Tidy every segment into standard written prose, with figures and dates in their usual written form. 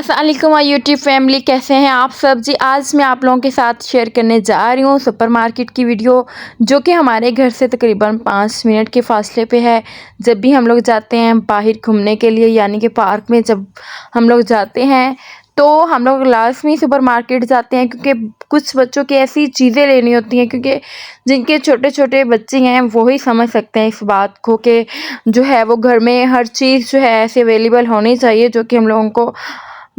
अस्सलामुअलैकुम my YouTube family, कैसे हैं आप सब जी। आज मैं आप लोगों के साथ शेयर करने जा रही हूँ सुपरमार्केट की वीडियो, जो कि हमारे घर से तकरीबन 5 मिनट के फासले पे है। जब भी हम लोग जाते हैं बाहर घूमने के लिए, यानी कि पार्क में जब हम लोग जाते हैं तो हम लोग लाजमी सुपरमार्केट जाते हैं, क्योंकि कुछ बच्चों की ऐसी चीज़ें लेनी होती हैं, क्योंकि जिनके छोटे छोटे बच्चे हैं वो ही समझ सकते हैं इस बात को कि जो है वो घर में हर चीज़ जो है ऐसे अवेलेबल होनी चाहिए, जो कि हम लोगों को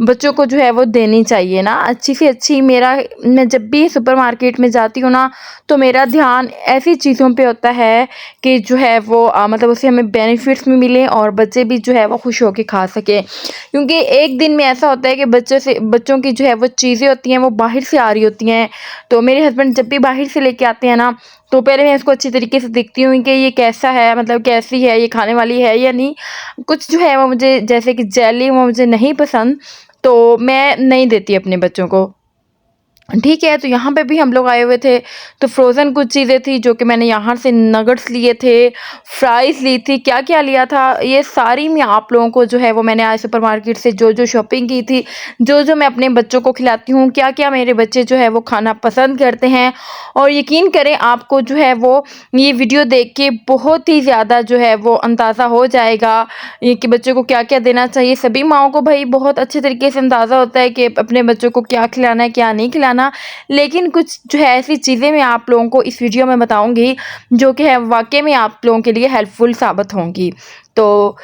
बच्चों को जो है वो देनी चाहिए ना, अच्छी से अच्छी। मैं जब भी सुपरमार्केट में जाती हूँ ना, तो मेरा ध्यान ऐसी चीज़ों पे होता है कि जो है वो मतलब उससे हमें बेनिफिट्स भी मिलें और बच्चे भी जो है वो खुश होकर खा सकें। क्योंकि एक दिन में ऐसा होता है कि बच्चों की जो है वो चीज़ें होती हैं वो बाहर से आ रही होती हैं। तो मेरे हस्बैंड जब भी बाहर से लेके आते हैं ना, तो पहले मैं इसको अच्छी तरीके से देखती हूँ कि ये कैसा है, मतलब कैसी है, ये खाने वाली है या नहीं। कुछ जो है वो मुझे, जैसे कि जेली, वो मुझे नहीं पसंद, तो मैं नहीं देती अपने बच्चों को। ठीक है, तो यहाँ पे भी हम लोग आए हुए थे, तो फ्रोज़न कुछ चीज़ें थी जो कि मैंने यहाँ से नगेट्स लिए थे, फ्राइज़ ली थी, क्या-क्या लिया था, ये सारी मैं आप लोगों को जो है वो मैंने आज सुपरमार्केट से जो-जो शॉपिंग की थी, जो-जो मैं अपने बच्चों को खिलाती हूँ, क्या-क्या मेरे बच्चे जो है वो खाना पसंद करते हैं। और यकीन करें, आपको जो है वो ये वीडियो देख के बहुत ही ज़्यादा जो है वो अंदाज़ा हो जाएगा ये कि बच्चों को क्या-क्या देना चाहिए। सभी माँओं को भई बहुत अच्छे तरीके से अंदाज़ा होता है कि अपने बच्चों को क्या खिलाना है, क्या नहीं खिलाना। लेकिन कुछ जो है ऐसी चीज़ें मैं आप लोगों को इस वीडियो में बताऊँगी, जो कि है वाक़ई में आप लोगों के लिए हेल्पफुल साबित होंगी। तो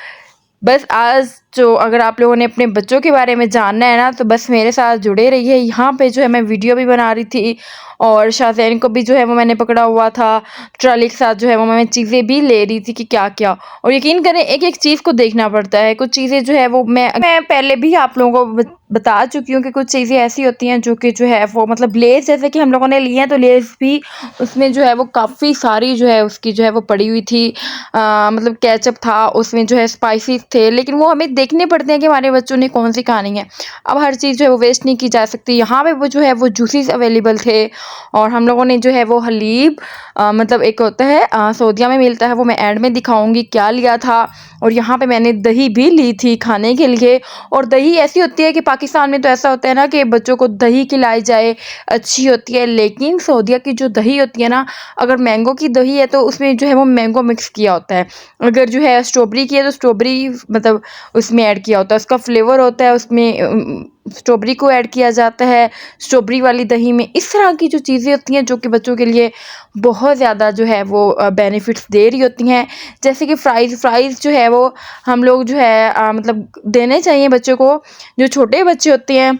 बस आज जो, अगर आप लोगों ने अपने बच्चों के बारे में जानना है ना, तो बस मेरे साथ जुड़े रहिए। यहाँ पे जो है मैं वीडियो भी बना रही थी और शाज़ैन को भी जो है वो मैंने पकड़ा हुआ था, ट्रॉली के साथ जो है वो मैं चीज़ें भी ले रही थी कि क्या-क्या। और यकीन करें, एक-एक चीज़ को देखना पड़ता है। कुछ चीज़ें जो है वो मैं पहले भी आप लोगों को बता चुकी हूँ कि कुछ चीज़ें ऐसी होती हैं जो कि जो है वो, मतलब लेज़ जैसे कि हम लोगों ने लिए हैं, तो लेज़ भी उसमें जो है वो काफ़ी सारी जो है उसकी जो है वो पड़ी हुई थी। मतलब केचअप था, उसमें जो है स्पाइसेस थे, लेकिन वो हमें देखने पड़ते हैं कि हमारे बच्चों ने कौन-सी खानी है। अब हर चीज़ जो है वो वेस्ट नहीं की जा सकती। यहाँ पे वो जो है वो जूसेस अवेलेबल थे, और हम लोगों ने जो है वो हलीब, मतलब एक होता है सऊदीया में मिलता है, वो मैं एंड में दिखाऊँगी क्या लिया था। और यहाँ पे मैंने दही भी ली थी खाने के लिए। और दही ऐसी होती है कि पाकिस्तान में तो ऐसा होता है ना कि बच्चों को दही खिलाई जाए, अच्छी होती है, लेकिन सऊदीया की जो दही होती है ना, अगर मैंगो की दही है तो उसमें जो है वो मैंगो मिक्स किया होता है। अगर जो है स्ट्रॉबेरी की है तो स्ट्रॉबेरी मतलब उसमें ऐड किया होता है, उसका फ्लेवर होता है उसमें, स्ट्रॉबेरी को ऐड किया जाता है स्ट्रॉबेरी वाली दही में। इस तरह की जो चीज़ें होती हैं जो कि बच्चों के लिए बहुत ज़्यादा जो है वो बेनिफिट्स दे रही होती हैं। जैसे कि फ्राइज़ जो है वो हम लोग जो है मतलब देने चाहिए बच्चों को, जो छोटे बच्चे होते हैं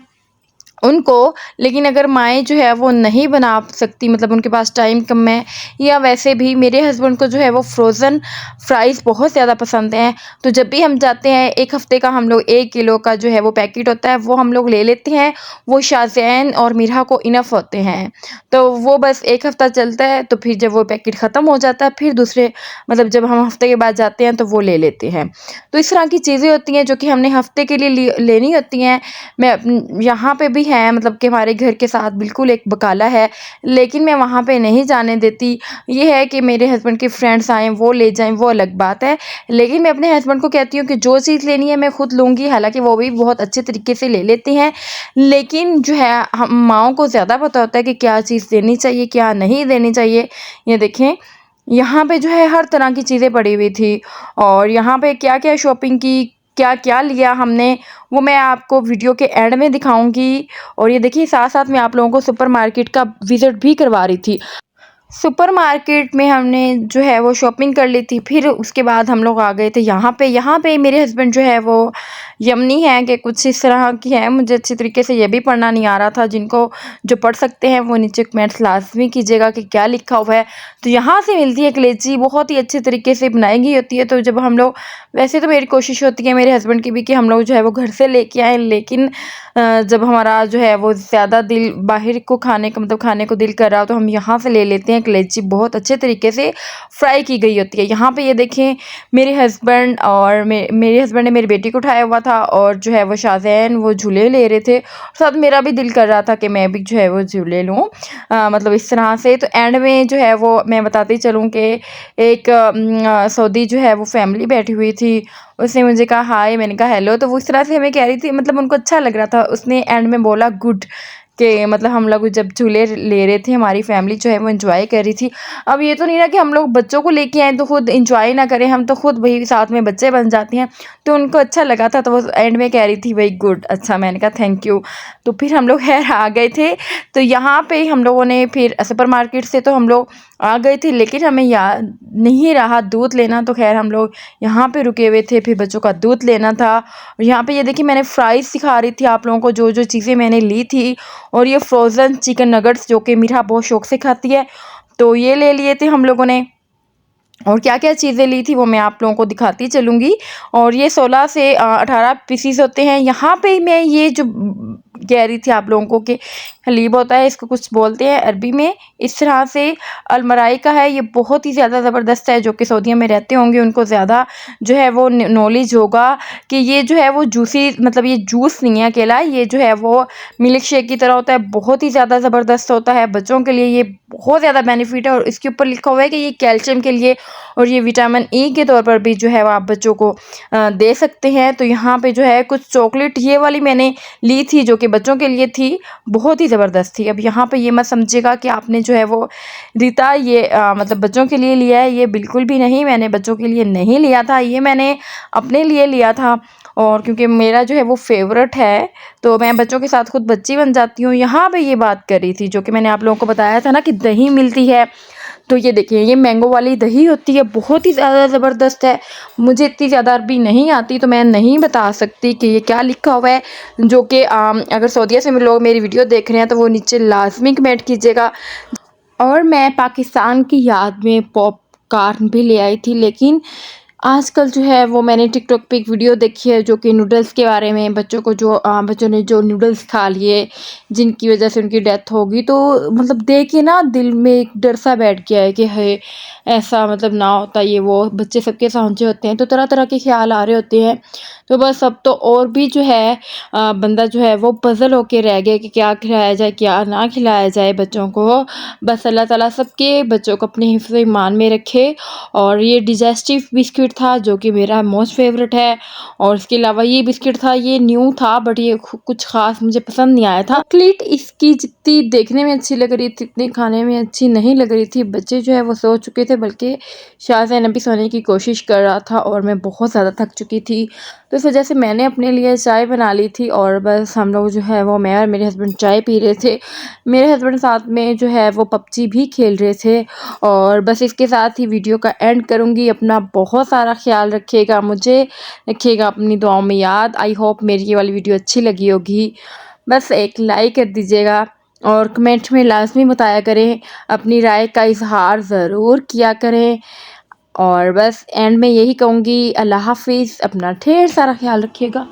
उनको। लेकिन अगर माएँ जो है वो नहीं बना सकती, मतलब उनके पास टाइम कम है, या वैसे भी मेरे हस्बैंड को जो है वो फ्रोज़न फ्राइज़ बहुत ज़्यादा पसंद हैं, तो जब भी हम जाते हैं 1 हफ़्ते का हम लोग 1 किलो का जो है वो पैकेट होता है वो हम लोग ले लेते हैं। वो शाज़ैन और मिरहा को इनफ़ होते हैं, तो वो बस 1 हफ़्ता चलता है, तो फिर जब वो पैकेट ख़त्म हो जाता है, फिर दूसरे, मतलब जब हम हफ़्ते के बाद जाते हैं तो वो ले लेते हैं। तो इस तरह की चीज़ें होती हैं जो कि हमने हफ़्ते के लिए लेनी होती हैं। यहाँ पे भी है, मतलब कि हमारे घर के साथ बिल्कुल एक बकाला है, लेकिन मैं वहाँ पे नहीं जाने देती। ये है कि मेरे हस्बैंड के फ्रेंड्स आएँ वो ले जाएँ, वो अलग बात है। लेकिन मैं अपने हस्बैंड को कहती हूँ कि जो चीज़ लेनी है मैं खुद लूँगी, हालाँकि वो भी बहुत अच्छे तरीके से ले लेते हैं। लेकिन जो है हम माँओं को ज़्यादा पता होता है कि क्या चीज़ देनी चाहिए, क्या नहीं देनी चाहिए। ये देखें, यहाँ पे जो है हर तरह की चीज़ें पड़ी हुई थी, और यहाँ पे क्या-क्या शॉपिंग की, क्या-क्या लिया हमने, वो मैं आपको वीडियो के एंड में दिखाऊँगी। और ये देखिए, साथ-साथ मैं आप लोगों को सुपरमार्केट का विज़िट भी करवा रही थी। सुपरमार्केट में हमने जो है वो शॉपिंग कर ली थी, फिर उसके बाद हम लोग आ गए थे यहाँ पे मेरे हस्बैंड जो है वो यमनी हैं कि कुछ इस तरह की है, मुझे अच्छी तरीके से ये भी पढ़ना नहीं आ रहा था। जिनको जो पढ़ सकते हैं वो नीचे कमेंट्स लाज़मी कीजिएगा कि क्या लिखा हुआ है। तो यहाँ से मिलती है कलेजी, बहुत ही अच्छे तरीके से बनाई गई होती है। तो जब हम लोग, वैसे तो मेरी कोशिश होती है मेरे हस्बैंड की भी कि हम लोग जो है वो घर से लेके आएँ, लेकिन जब हमारा जो है वो ज़्यादा दिल बाहर को खाने का, मतलब खाने को दिल कर रहा हो, तो हम यहाँ से ले लेते हैं हैं कलेजी बहुत अच्छे तरीके से फ्राई की गई होती है। यहाँ पे ये देखें मेरे हस्बैंड और मेरे हस्बैंड ने मेरी बेटी को उठाया हुआ था और जो है वो शाज़ैन वो झूले ले रहे थे। साथ मेरा भी दिल कर रहा था कि मैं भी जो है वो झूले लूँ, मतलब इस तरह से। तो एंड में जो है वो मैं बताती चलूँ कि एक सऊदी जो है वो फैमिली बैठी हुई थी। उसने मुझे कहा हाय, मैंने कहा हेलो। तो वो इस तरह से हमें कह रही थी, मतलब उनको अच्छा लग रहा था। उसने एंड में बोला गुड, कि मतलब हम लोग जब झूले ले रहे थे हमारी फैमिली जो है वो एंजॉय कर रही थी। अब ये तो नहीं ना कि हम लोग बच्चों को लेके आए तो खुद एंजॉय ना करें, हम तो खुद वही साथ में बच्चे बन जाते हैं। तो उनको अच्छा लगा था, तो वो एंड में कह रही थी वही गुड, अच्छा। मैंने कहा थैंक यू। तो फिर हम लोग खैर आ गए थे। तो यहाँ पे हम लोगों ने फिर सुपर मार्केट से तो हम लोग आ गए थे, लेकिन हमें याद नहीं रहा दूध लेना। तो खैर हम लोग यहाँ पे रुके हुए थे, फिर बच्चों का दूध लेना था। और यहाँ पे ये देखिए मैंने फ्राइज़ सिखा रही थी आप लोगों को, जो जो चीज़ें मैंने ली थी। और ये फ्रोज़न चिकन नगेट्स जो कि मीठा बहुत शौक से खाती है, तो ये ले लिए थे हम लोगों ने। और क्या-क्या चीज़ें ली थी वो मैं आप लोगों को दिखाती चलूँगी। और ये 16 से 18 पीसीस होते हैं। यहाँ पे मैं ये जो कह रही थी आप लोगों को कि हलीब होता है, इसको कुछ बोलते हैं अरबी में। इस तरह से अलमराई का है, ये बहुत ही ज़्यादा ज़बरदस्त है। जो कि सऊदीया में रहते होंगे उनको ज़्यादा जो है वो नॉलेज होगा कि ये जो है वो जूसी, मतलब ये जूस नहीं है अकेला, ये जो है वो मिल्क शेक की तरह होता है, बहुत ही ज़्यादा ज़बरदस्त होता है। बच्चों के लिए ये बहुत ज़्यादा बेनिफिट है। और इसके ऊपर लिखा हुआ है कि ये कैल्शियम के लिए और ये विटामिन ई के तौर पर भी जो है वो आप बच्चों को दे सकते हैं। तो यहाँ पे जो है कुछ चॉकलेट ये वाली मैंने ली थी जो कि बच्चों के लिए थी, बहुत ही ज़बरदस्त थी। अब यहाँ पे ये मत समझिएगा कि आपने जो है वो रीता ये मतलब बच्चों के लिए लिया है, ये बिल्कुल भी नहीं, मैंने बच्चों के लिए नहीं लिया था, ये मैंने अपने लिए लिया था। और क्योंकि मेरा जो है वो फेवरेट है, तो मैं बच्चों के साथ खुद बच्ची बन जाती हूँ। यहाँ पे ये बात कर रही थी जो कि मैंने आप लोगों को बताया था ना कि दही मिलती है। तो ये देखिए ये मैंगो वाली दही होती है, बहुत ही ज़्यादा ज़बरदस्त है। मुझे इतनी ज़्यादा अरबी नहीं आती, तो मैं नहीं बता सकती कि ये क्या लिखा हुआ है। जो कि अगर सऊदीया से लोग मेरी वीडियो देख रहे हैं तो वो नीचे लाजमी कमेंट कीजिएगा। और मैं पाकिस्तान की याद में पॉपकॉर्न भी ले आई थी, लेकिन आजकल जो है वो मैंने टिकटॉक पे एक वीडियो देखी है जो कि नूडल्स के बारे में, बच्चों को जो बच्चों ने जो नूडल्स खा लिए जिनकी वजह से उनकी डेथ होगी। तो मतलब देख के ना दिल में एक डर सा बैठ गया है कि है ऐसा मतलब ना होता, ये वो बच्चे सबके सामने होते हैं तो तरह तरह के ख्याल आ रहे होते हैं। तो बस अब तो और भी जो है बंदा जो है वो पजल होके रह गया कि क्या खिलाया जाए क्या ना खिलाया जाए बच्चों को। बस अल्लाह ताला सबके बच्चों को अपने हिफ्ज़ ईमान में रखे। और ये डिजेस्टिव बिस्किट था जो कि मेरा मोस्ट फेवरेट है। और इसके अलावा ये बिस्किट था, ये न्यू था बट ये कुछ ख़ास मुझे पसंद नहीं आया था। चॉकलेट इसकी जितनी देखने में अच्छी लग रही थी इतनी खाने में अच्छी नहीं लग रही थी। बच्चे जो है वो सो चुके थे, बल्कि शाहज़ैन अभी सोने की कोशिश कर रहा था और मैं बहुत ज़्यादा थक चुकी थी। तो इस वजह से मैंने अपने लिए चाय बना ली थी और बस हम लोग जो है वो मैं और मेरे हस्बैंड चाय पी रहे थे। मेरे हस्बैंड साथ में जो है वो पबजी भी खेल रहे थे। और बस इसके साथ ही वीडियो का एंड करूँगी। अपना बहुत सारा ख्याल रखिएगा, मुझे रखिएगा अपनी दुआओं में याद। आई होप मेरी ये वाली वीडियो अच्छी लगी होगी। बस एक लाइक कर दीजिएगा और कमेंट में लाजमी बताया करें, अपनी राय का इजहार ज़रूर किया करें। और बस एंड में यही कहूँगी, अल्लाह हाफिज़, अपना ढेर सारा ख्याल रखिएगा।